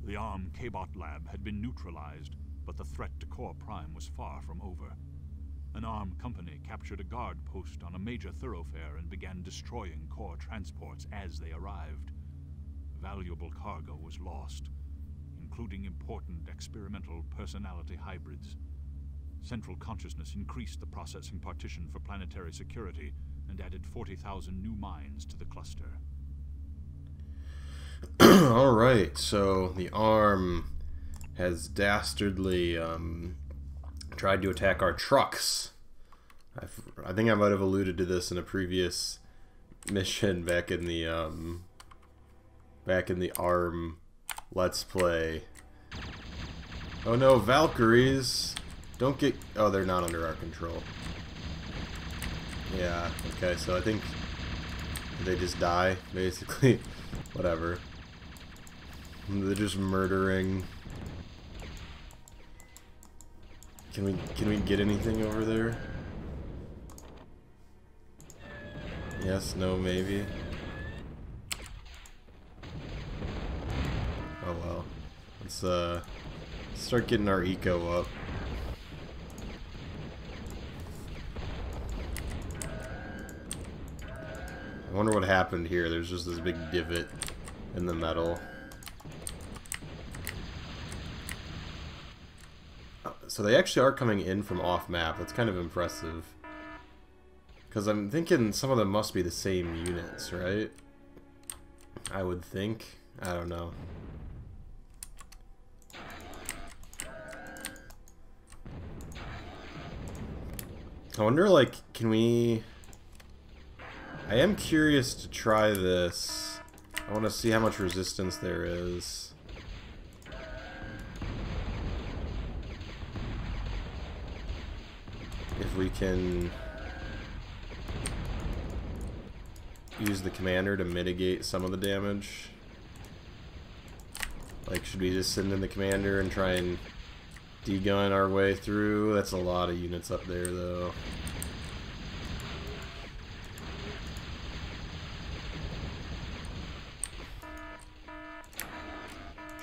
The ARM K-Bot lab had been neutralized, but the threat to Core Prime was far from over. An ARM company captured a guard post on a major thoroughfare and began destroying Core transports as they arrived. Valuable cargo was lost, including important experimental personality hybrids. Central Consciousness increased the processing partition for planetary security and added 40,000 new minds to the cluster. Alright, so the ARM has dastardly tried to attack our trucks. I think I might have alluded to this in a previous mission back in the ARM Let's Play. Oh no, Valkyries! Don't get... Oh, they're not under our control. Yeah, okay, so I think they just die, basically. Whatever. They're just murdering. Can we get anything over there? Yes, no, maybe. Oh well. Let's start getting our eco up. I wonder what happened here. There's just this big divot in the metal. So they actually are coming in from off-map. That's kind of impressive. Because I'm thinking some of them must be the same units, right? I would think. I don't know. I wonder, like, can we... I am curious to try this. I want to see how much resistance there is. If we can use the commander to mitigate some of the damage. Like, should we just send in the commander and try and de-gun our way through? That's a lot of units up there, though.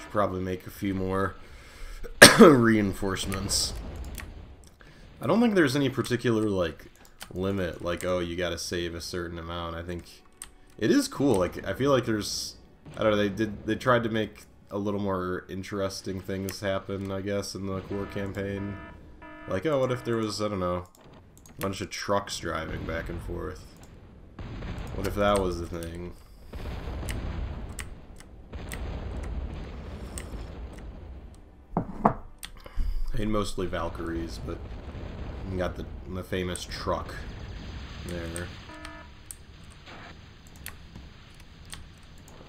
Should probably make a few more reinforcements. I don't think there's any particular, like, limit, like, oh, you gotta save a certain amount. I think it is cool. Like, I feel like there's, I don't know, they tried to make a little more interesting things happen, I guess, in the core campaign. Like, oh, what if there was, I don't know, a bunch of trucks driving back and forth? What if that was the thing? I mean, mostly Valkyries, but we got the famous truck there.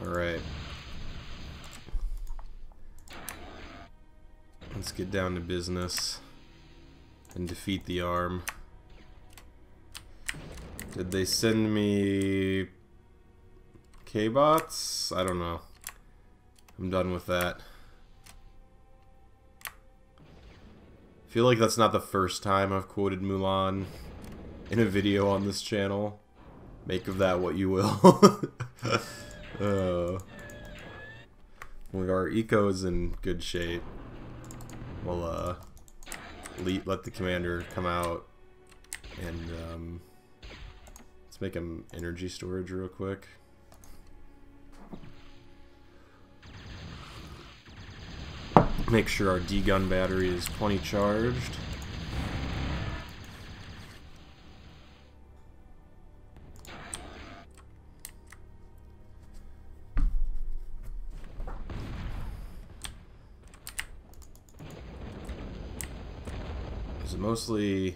Alright. Let's get down to business and defeat the ARM. Did they send me K-bots? I don't know. I'm done with that. I feel like that's not the first time I've quoted Mulan in a video on this channel. Make of that what you will. Our eco is in good shape. We'll let the commander come out and let's make him energy storage real quick. Make sure our D-gun battery is 20 charged. So mostly,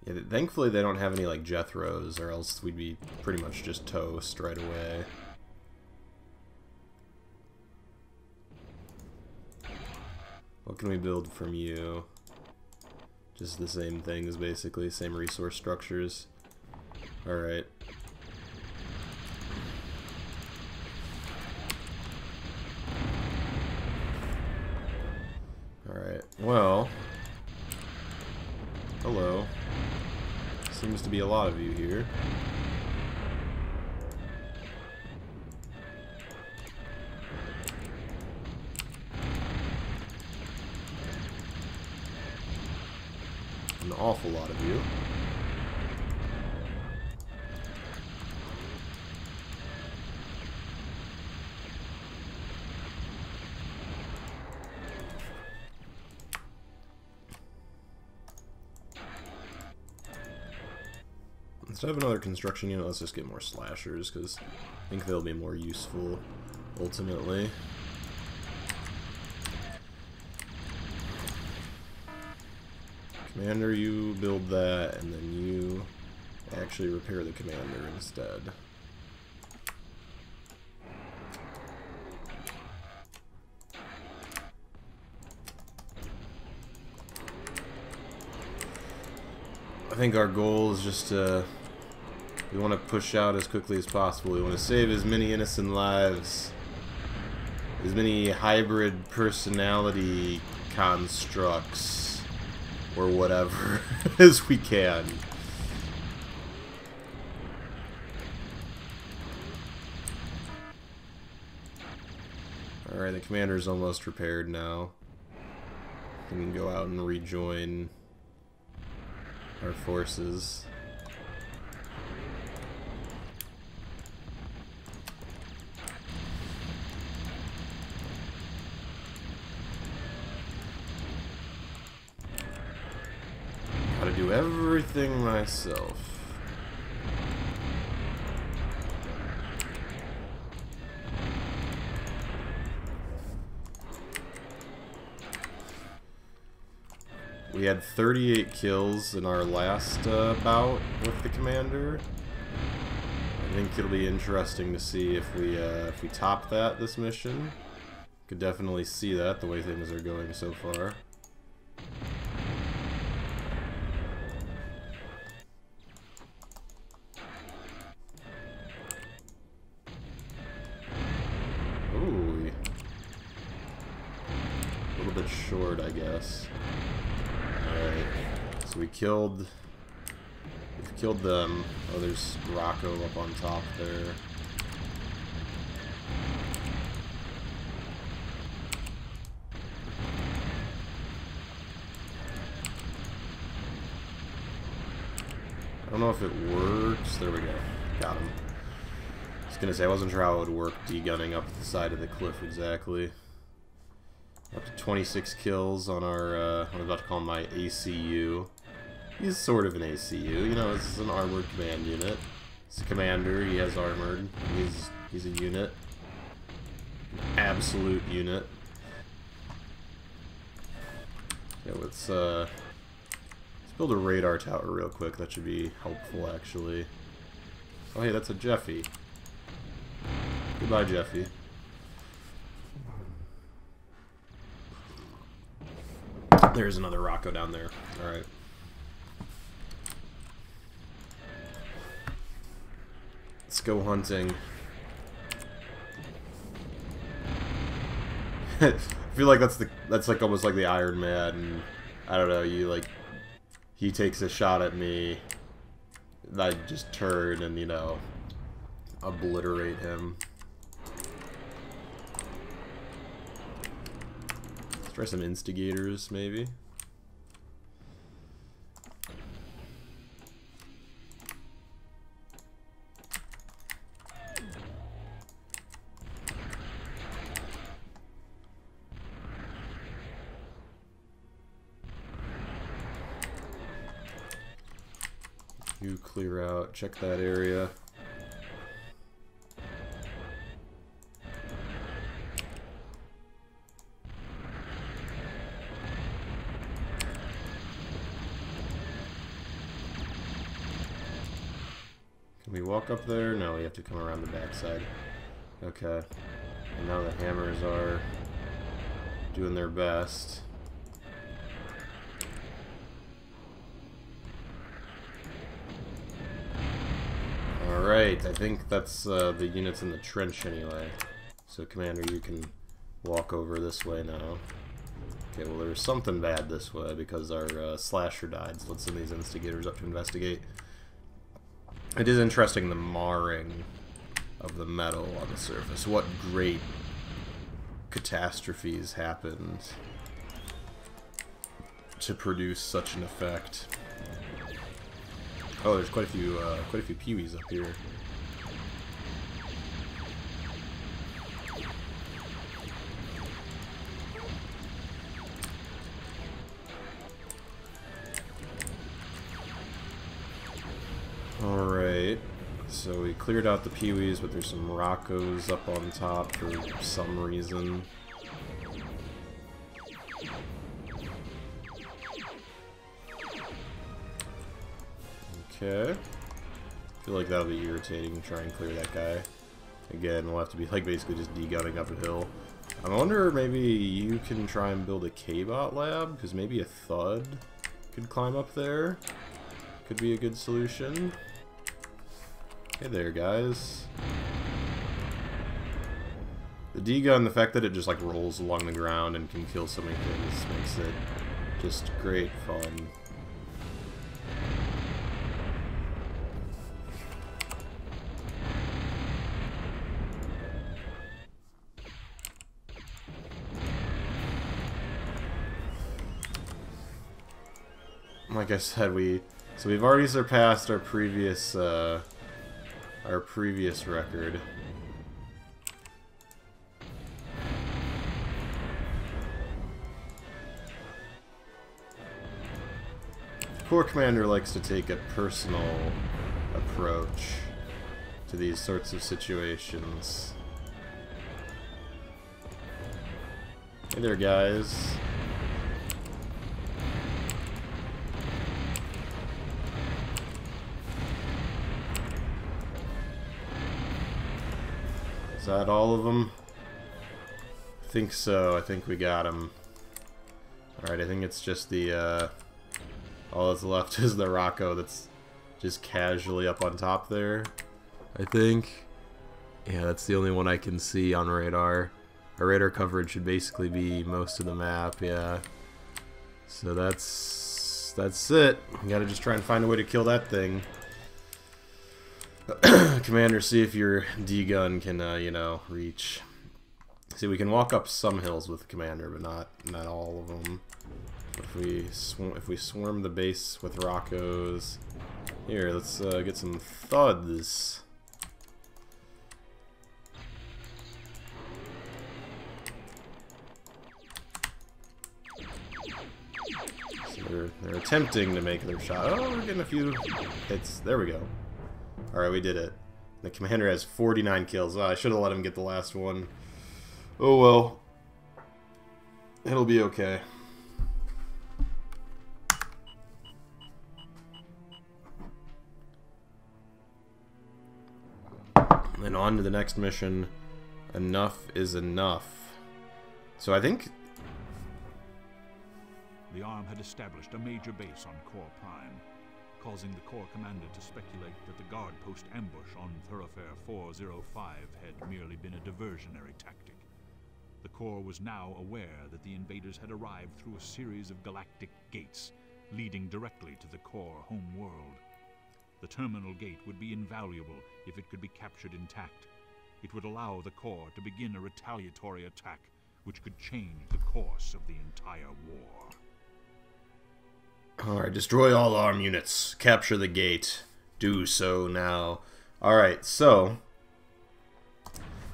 yeah, thankfully they don't have any like Jethros, or else we'd be pretty much just toast right away. What can we build from you? Just the same things, basically. Same resource structures. Alright. Alright, well... Hello. Seems to be a lot of you here. an awful lot of you. Instead of another construction unit, let's just get more slashers, because I think they'll be more useful, ultimately. Commander, you build that, and then you actually repair the commander instead. I think our goal is just to... we want to push out as quickly as possible. We want to save as many innocent lives, as many hybrid personality constructs, or whatever, as we can. Alright, the commander's almost repaired now. We can go out and rejoin our forces. Gotta do everything myself. We had 38 kills in our last bout with the commander. I think it'll be interesting to see if we top that this mission. Could definitely see that the way things are going so far. Ooh, a little bit short, I guess. Alright, so we've killed them. Oh, there's Rocco up on top there. I don't know if it works. There we go. Got him. I was gonna say, I wasn't sure how it would work degunning up the side of the cliff exactly. Up to 26 kills on our, I was about to call him my ACU. He's sort of an ACU, you know, this is an armored command unit. He's a commander, he has armored, he's a unit. An absolute unit. Yeah, let's build a radar tower real quick, that should be helpful actually. Oh hey, that's a Jeffy. Goodbye, Jeffy. There's another Rocco down there. Alright. Let's go hunting. I feel like that's like almost like the Iron Man. And I don't know, he takes a shot at me. I just turn and, you know, obliterate him. Try some instigators, maybe. You clear out, check that area. Can we walk up there? No, we have to come around the backside. Okay. And now the hammers are doing their best. Alright, I think that's the units in the trench anyway. So Commander, you can walk over this way now. Okay, well there's something bad this way because our slasher died, so let's send these instigators up to investigate. It is interesting the marring of the metal on the surface. What great catastrophes happened to produce such an effect. Oh, there's quite a few peewees up here. Alright, so we cleared out the peewees, but there's some Roccos up on top for some reason. Okay. I feel like that'll be irritating to try and clear that guy. Again, we'll have to be like basically just de-gunning up a hill. I wonder maybe you can try and build a K-bot lab, because maybe a Thud could climb up there. Could be a good solution. Hey there, guys. The D-gun, the fact that it just like rolls along the ground and can kill so many things makes it just great fun. Like I said, we've already surpassed our previous record. Corps Commander likes to take a personal approach to these sorts of situations. Hey there, guys. Is that all of them? I think so. I think we got them. Alright, I think it's just the, all that's left is the Rocco that's just casually up on top there. I think. Yeah, that's the only one I can see on radar. Our radar coverage should basically be most of the map, yeah. So that's it. We gotta just try and find a way to kill that thing. Commander, see if your D-gun can, you know, reach. See, we can walk up some hills with the Commander, but not all of them. If we swarm the base with Roccos, here, let's get some Thuds. So they're attempting to make their shot. Oh, we're getting a few hits. There we go. Alright, we did it. The Commander has 49 kills. Oh, I should have let him get the last one. Oh well. It'll be okay. And on to the next mission. Enough is enough. So I think the ARM had established a major base on Core Prime, causing the Corps Commander to speculate that the guard post ambush on Thoroughfare 405 had merely been a diversionary tactic. The Corps was now aware that the invaders had arrived through a series of galactic gates, leading directly to the Corps home world. The terminal gate would be invaluable if it could be captured intact. It would allow the Corps to begin a retaliatory attack, which could change the course of the entire war. Alright, destroy all ARM units. Capture the gate. Do so now. Alright, so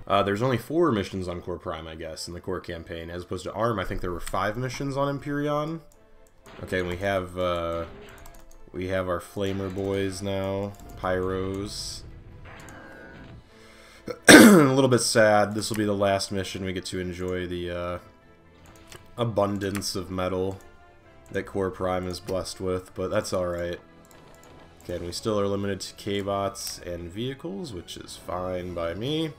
there's only 4 missions on Core Prime, I guess, in the Core campaign. As opposed to ARM, I think there were 5 missions on Empyreon. Okay, and we have our Flamer boys now. Pyros. A little bit sad. This will be the last mission. We get to enjoy the abundance of metal that Core Prime is blessed with, but that's alright. Okay, and we still are limited to K-bots and vehicles, which is fine by me.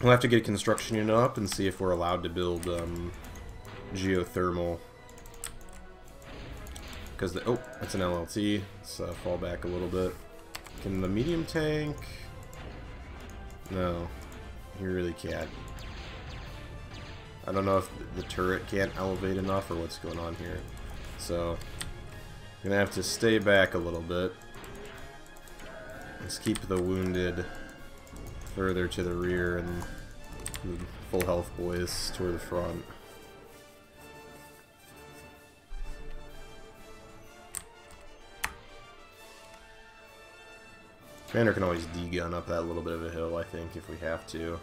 We'll have to get a construction unit up and see if we're allowed to build geothermal. Because oh, that's an LLT. Let's fall back a little bit. Can the medium tank? No, you really can't. I don't know if the turret can't elevate enough or what's going on here. So, I'm gonna have to stay back a little bit. Let's keep the wounded further to the rear and the full health boys toward the front. Commander can always D-gun up that little bit of a hill, I think, if we have to.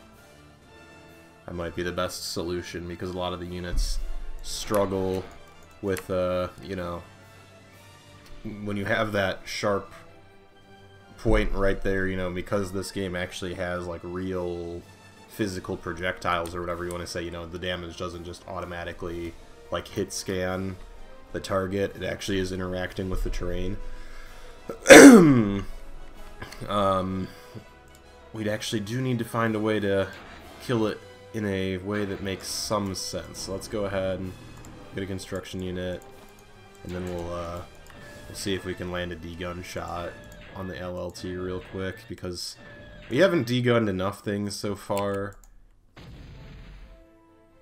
That might be the best solution, because a lot of the units struggle with, you know, when you have that sharp point right there, you know, because this game actually has, like, real physical projectiles, or whatever you want to say, you know, the damage doesn't just automatically, like, hit scan the target. It actually is interacting with the terrain. We'd actually do need to find a way to kill it in a way that makes some sense. So let's go ahead and get a construction unit, and then we'll see if we can land a D-gun shot on the LLT real quick, because we haven't D-gunned enough things so far.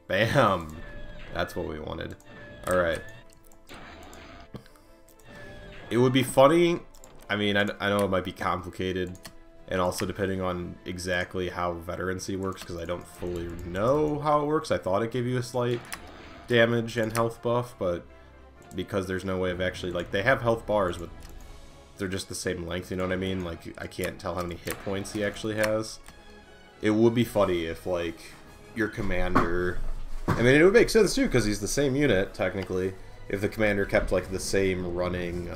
Bam! That's what we wanted. Alright. It would be funny. I mean, I know it might be complicated, and also depending on exactly how veterancy works, because I don't fully know how it works. I thought it gave you a slight damage and health buff, but because there's no way of actually, like, they have health bars, but they're just the same length, you know what I mean? Like, I can't tell how many hit points he actually has. It would be funny if, like, your commander... I mean, it would make sense, too, because he's the same unit, technically, if the commander kept, like, the same running,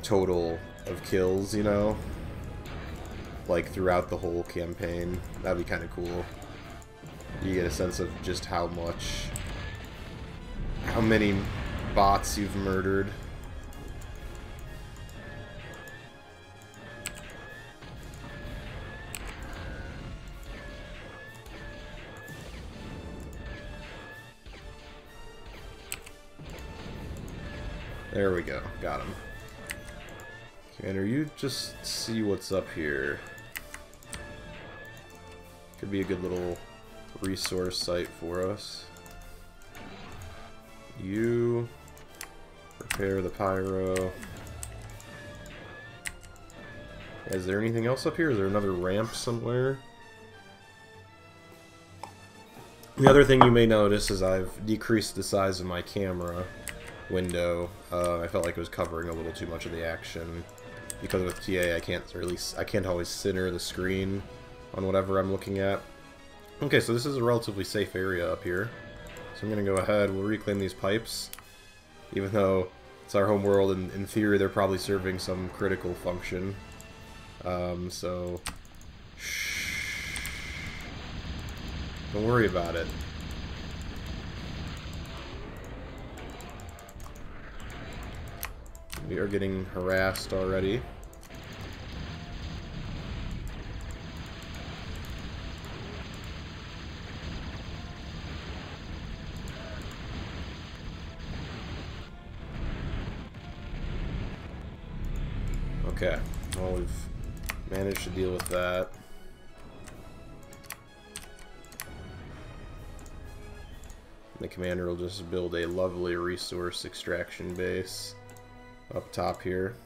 total of kills, you know, like throughout the whole campaign. That'd be kind of cool. You get a sense of just how many bots you've murdered. There we go, got him. Commander, you just see what's up here. Could be a good little resource site for us. You repair the pyro. Is there anything else up here? Is there another ramp somewhere? The other thing you may notice is I've decreased the size of my camera window. I felt like it was covering a little too much of the action. Because with TA, I can't always center the screen on whatever I'm looking at. Okay, so this is a relatively safe area up here. So I'm gonna go ahead, we'll reclaim these pipes. Even though it's our home world, and in theory they're probably serving some critical function. So... shh. Don't worry about it. We are getting harassed already. Okay, well, we've managed to deal with that. The commander will just build a lovely resource extraction base up top here.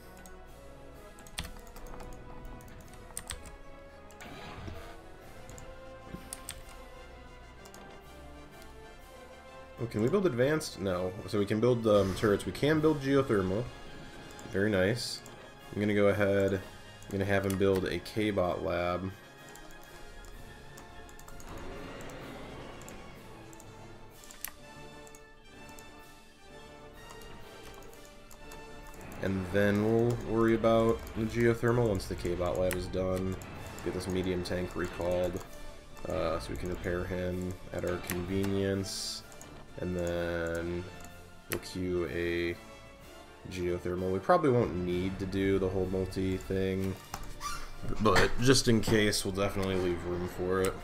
Oh, can we build advanced? No. So we can build turrets. We can build geothermal. Very nice. I'm gonna go ahead. I'm gonna have him build a K-bot lab. And then we'll worry about the geothermal once the K-bot lab is done. Get this medium tank recalled, so we can repair him at our convenience. And then we'll queue a geothermal. We probably won't need to do the whole multi thing, but just in case, we'll definitely leave room for it.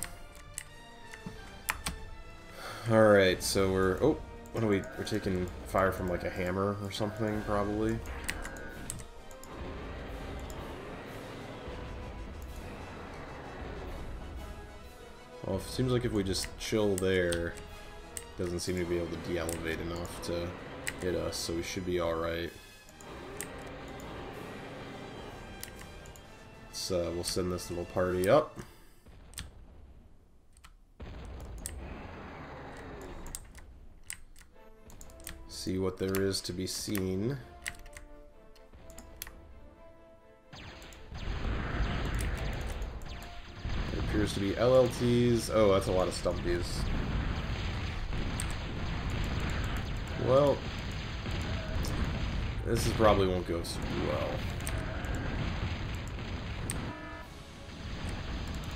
Alright, so we're taking fire from like a hammer or something, probably. Well, it seems like if we just chill there, it doesn't seem to be able to de-elevate enough to hit us, so we should be alright. So we'll send this little party up. See what there is to be seen. appears to be LLTs. Oh, that's a lot of stumpies. Well, this is probably won't go super well.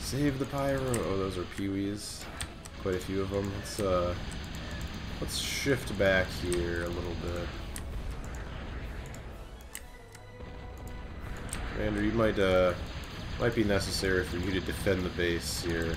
Save the pyro. Oh, those are peewees. Quite a few of them. Let's shift back here a little bit. Commander, you might be necessary for you to defend the base here.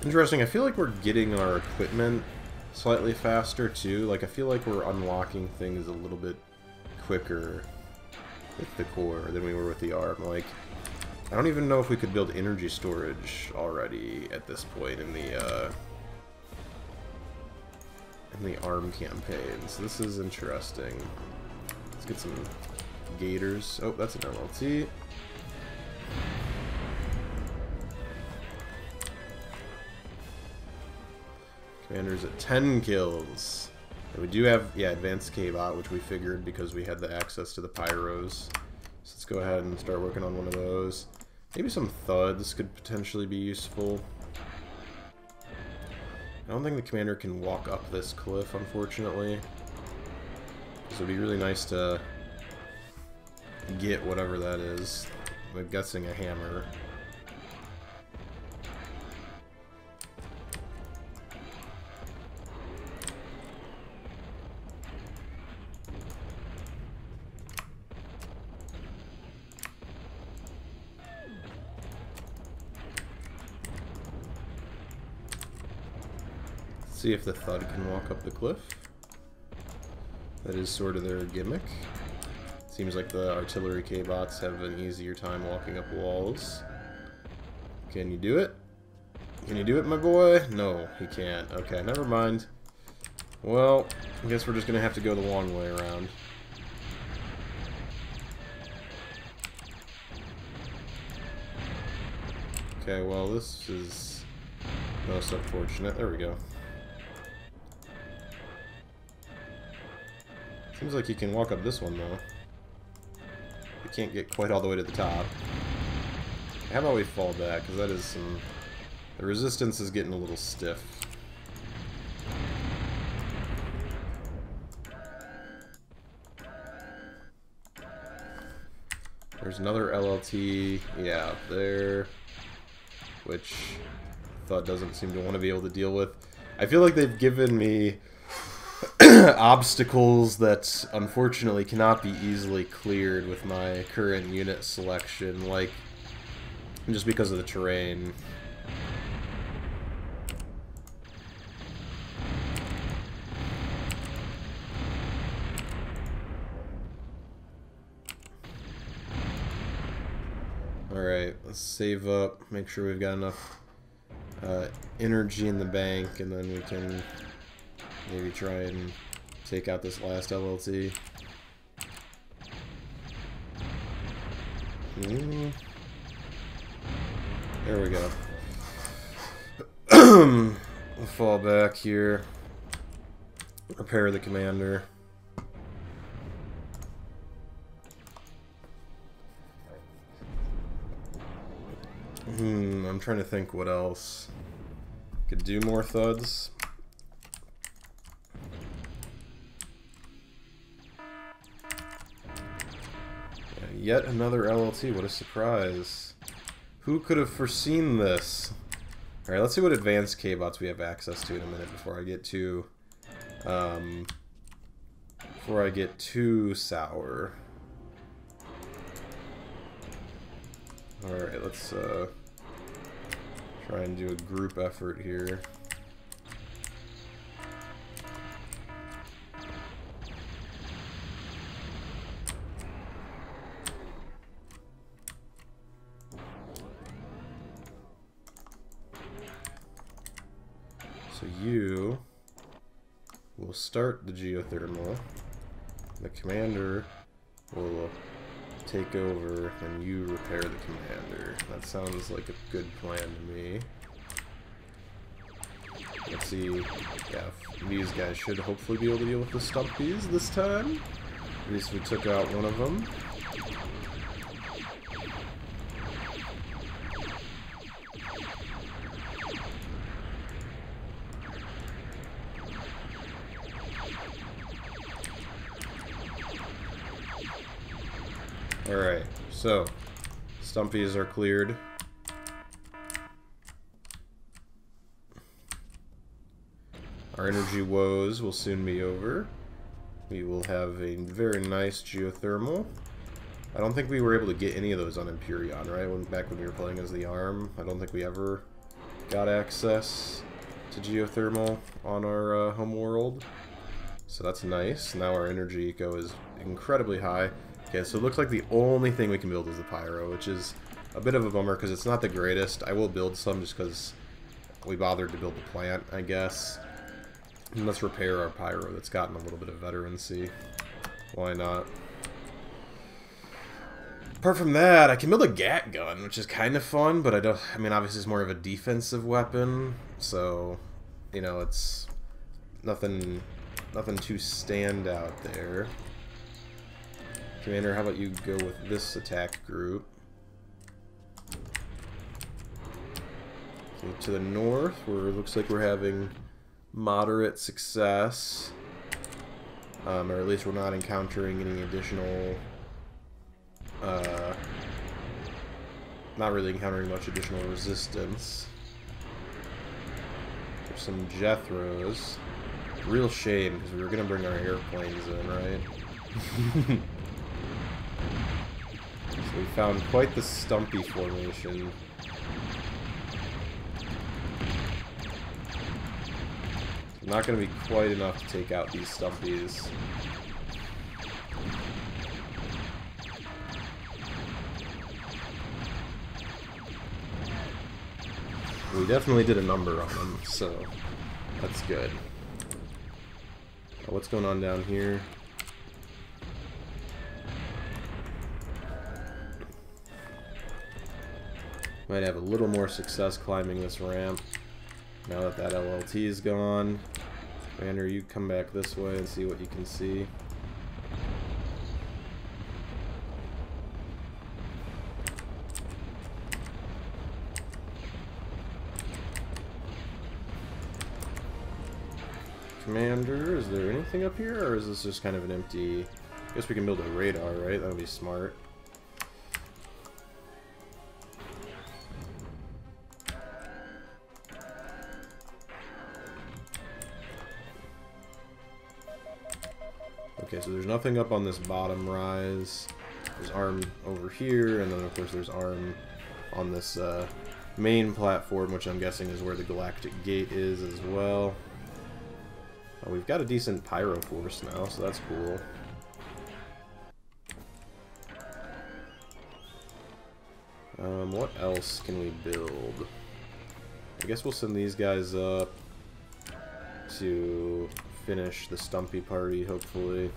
Interesting, I feel like we're getting our equipment slightly faster too. Like, I feel like we're unlocking things a little bit quicker with the core than we were with the ARM. Like, I don't even know if we could build energy storage already at this point in the ARM campaign. So this is interesting. Let's get some gators. Oh, that's an LLT. Commander's at 10 kills. And we do have, yeah, advanced K-Bot, which we figured because we had the access to the pyros. So let's go ahead and start working on one of those. Maybe some thuds could potentially be useful. I don't think the commander can walk up this cliff, unfortunately. So it'd be really nice to get whatever that is. I'm guessing a hammer. See if the Thud can walk up the cliff. That is sort of their gimmick. Seems like the artillery K-bots have an easier time walking up walls. Can you do it? Can you do it, my boy? No, he can't. Okay, never mind. Well, I guess we're just gonna have to go the long way around. Okay, well, this is most unfortunate. There we go. Seems like you can walk up this one, though. You can't get quite all the way to the top. How about we fall back, because that is some... The resistance is getting a little stiff. There's another LLT, yeah, up there, which I thought doesn't seem to want to be able to deal with. I feel like they've given me obstacles that unfortunately cannot be easily cleared with my current unit selection, like just because of the terrain. Alright, let's save up, make sure we've got enough energy in the bank, and then we can maybe try and take out this last LLT. There we go. We'll fall back here. Repair the commander. I'm trying to think what else. Could do more thuds. Yet another LLT, what a surprise. Who could have foreseen this? Alright, let's see what advanced K-bots we have access to in a minute before I get too sour. Alright, let's try and do a group effort here. So you will start the geothermal. The commander will take over, and you repair the commander. That sounds like a good plan to me. Let's see. Yeah, these guys should hopefully be able to deal with the stumpies this time. At least we took out one of them. Alright, so stumpies are cleared. Our energy woes will soon be over. We will have a very nice geothermal. I don't think we were able to get any of those on Empyreon, right? Back when we were playing as the ARM, I don't think we ever got access to geothermal on our home world. So that's nice. Now our energy eco is incredibly high. Okay, so it looks like the only thing we can build is the pyro, which is a bit of a bummer because it's not the greatest. I will build some just because we bothered to build the plant, I guess. And let's repair our pyro that's gotten a little bit of veterancy. Why not? Apart from that, I can build a gat gun, which is kind of fun, but I mean, obviously it's more of a defensive weapon, so, you know, it's nothing too stand out there. Commander, how about you go with this attack group? So to the north, where it looks like we're having moderate success. Or at least we're not encountering any additional... not really encountering much additional resistance. There's some Jethros. Real shame, because we were going to bring our airplanes in, right? So we found quite the stumpy formation. Not going to be quite enough to take out these stumpies. We definitely did a number on them, so that's good. What's going on down here? Might have a little more success climbing this ramp now that that LLT is gone. Commander, you come back this way and see what you can see. Commander, is there anything up here, or is this just kind of an empty... I guess we can build a radar, right? That would be smart. Okay, so there's nothing up on this bottom rise. There's ARM over here, and then of course there's ARM on this main platform, which I'm guessing is where the Galactic Gate is as well. We've got a decent pyro force now, so that's cool. What else can we build? I guess we'll send these guys up to finish the Stumpy party, hopefully.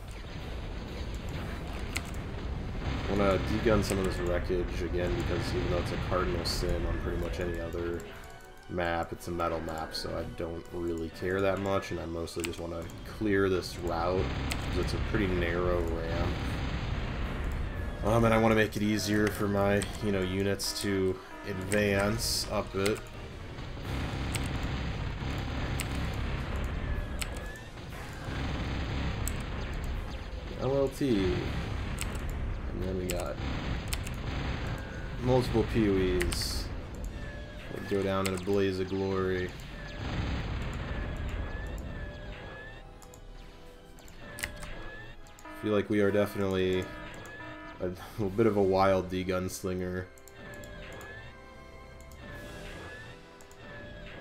I want to degun some of this wreckage again, because even though it's a cardinal sin on pretty much any other map, it's a metal map, so I don't really care that much, and I mostly just want to clear this route, because it's a pretty narrow ramp. And I want to make it easier for my, units to advance up it. LLT. And then we got multiple PoEs that go down in a blaze of glory. I feel like we are definitely a little bit of a wild D-gunslinger.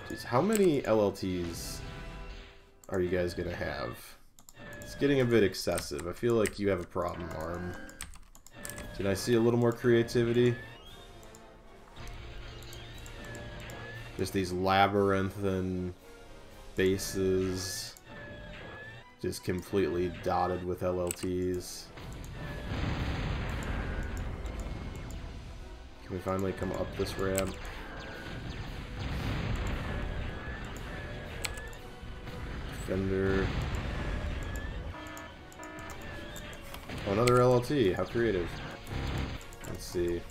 Jeez, how many LLTs are you guys gonna have? It's getting a bit excessive. I feel like you have a problem, ARM. Can I see a little more creativity? Just these labyrinth and bases just completely dotted with LLTs. Can we finally come up this ramp? Defender. Oh, another LLT. How creative. Let's see.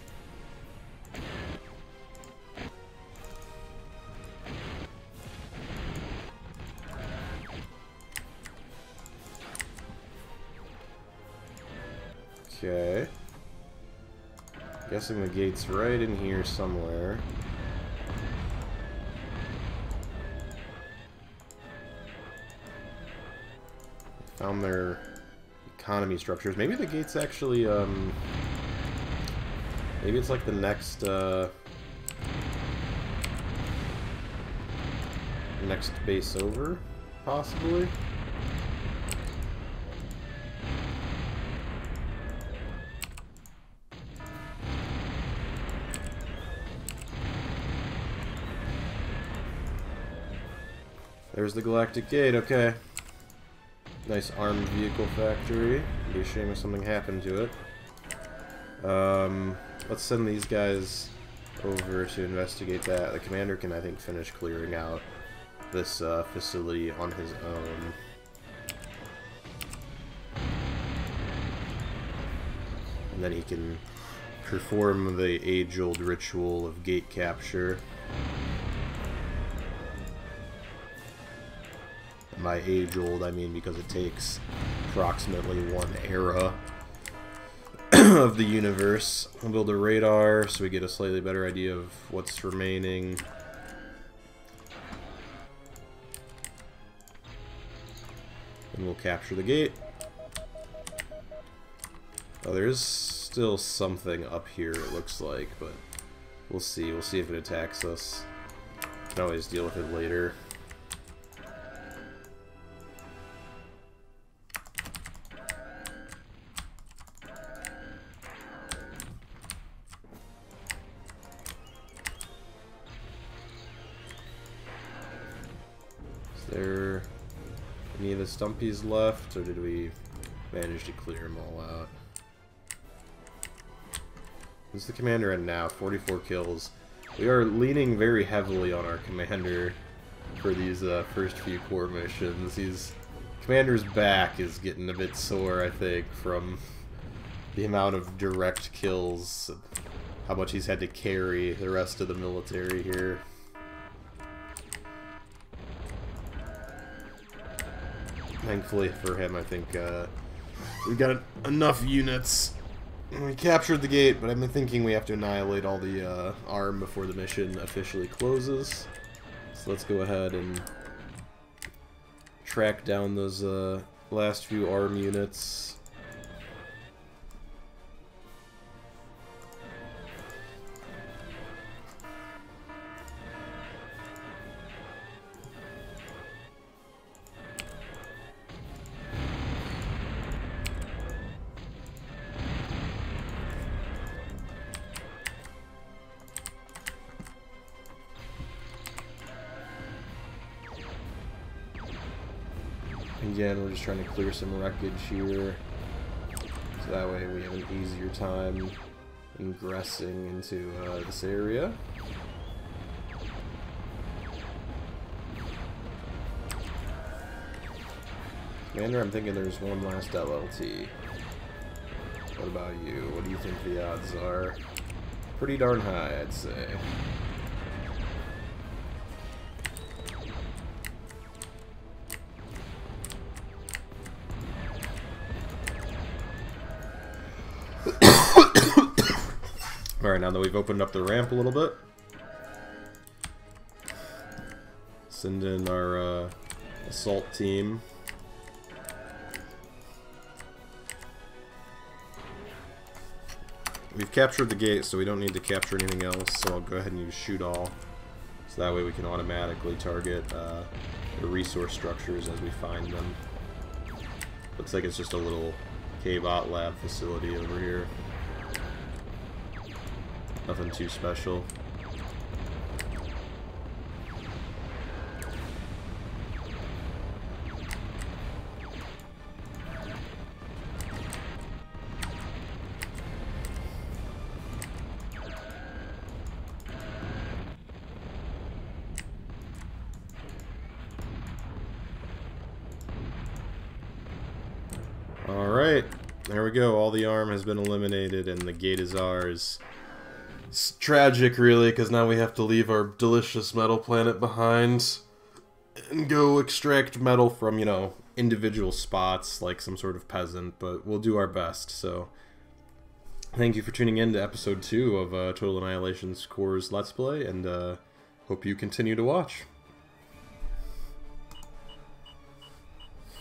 Okay. Guessing the gate's right in here somewhere. Found their economy structures. Maybe the gate's actually, maybe it's like the next, next base over, possibly? There's the Galactic Gate, okay. Nice armed vehicle factory. It'd be a shame if something happened to it. Let's send these guys over to investigate that. The commander can, I think, finish clearing out this facility on his own. And then he can perform the age-old ritual of gate capture. By age-old, I mean because it takes approximately one era of the universe. We'll build a radar so we get a slightly better idea of what's remaining. And we'll capture the gate. Oh, there's still something up here, it looks like, but we'll see. We'll see if it attacks us. Can always deal with it later. Is there any of the stumpies left, or did we manage to clear them all out? Who's the commander at now? 44 kills. We are leaning very heavily on our commander for these first few core missions. Commander's back is getting a bit sore, I think, from the amount of direct kills, how much he's had to carry the rest of the military here. Thankfully for him, I think we got enough units. We captured the gate, but I've been thinking we have to annihilate all the ARM before the mission officially closes. So let's go ahead and track down those last few ARM units. Again, we're just trying to clear some wreckage here, so that way we have an easier time ingressing into this area. Commander, I'm thinking there's one last LLT. What about you? What do you think the odds are? Pretty darn high, I'd say. Alright, now that we've opened up the ramp a little bit, send in our assault team. We've captured the gate, so we don't need to capture anything else, so I'll go ahead and use shoot all, so that way we can automatically target the resource structures as we find them. Looks like it's just a little K-bot lab facility over here. Nothing too special. there we go. All the arm has been eliminated, and the gate is ours. It's tragic, really, because now we have to leave our delicious metal planet behind and go extract metal from, you know, individual spots like some sort of peasant, but we'll do our best. So thank you for tuning in to episode 2 of Total Annihilation Core's Let's Play, and hope you continue to watch.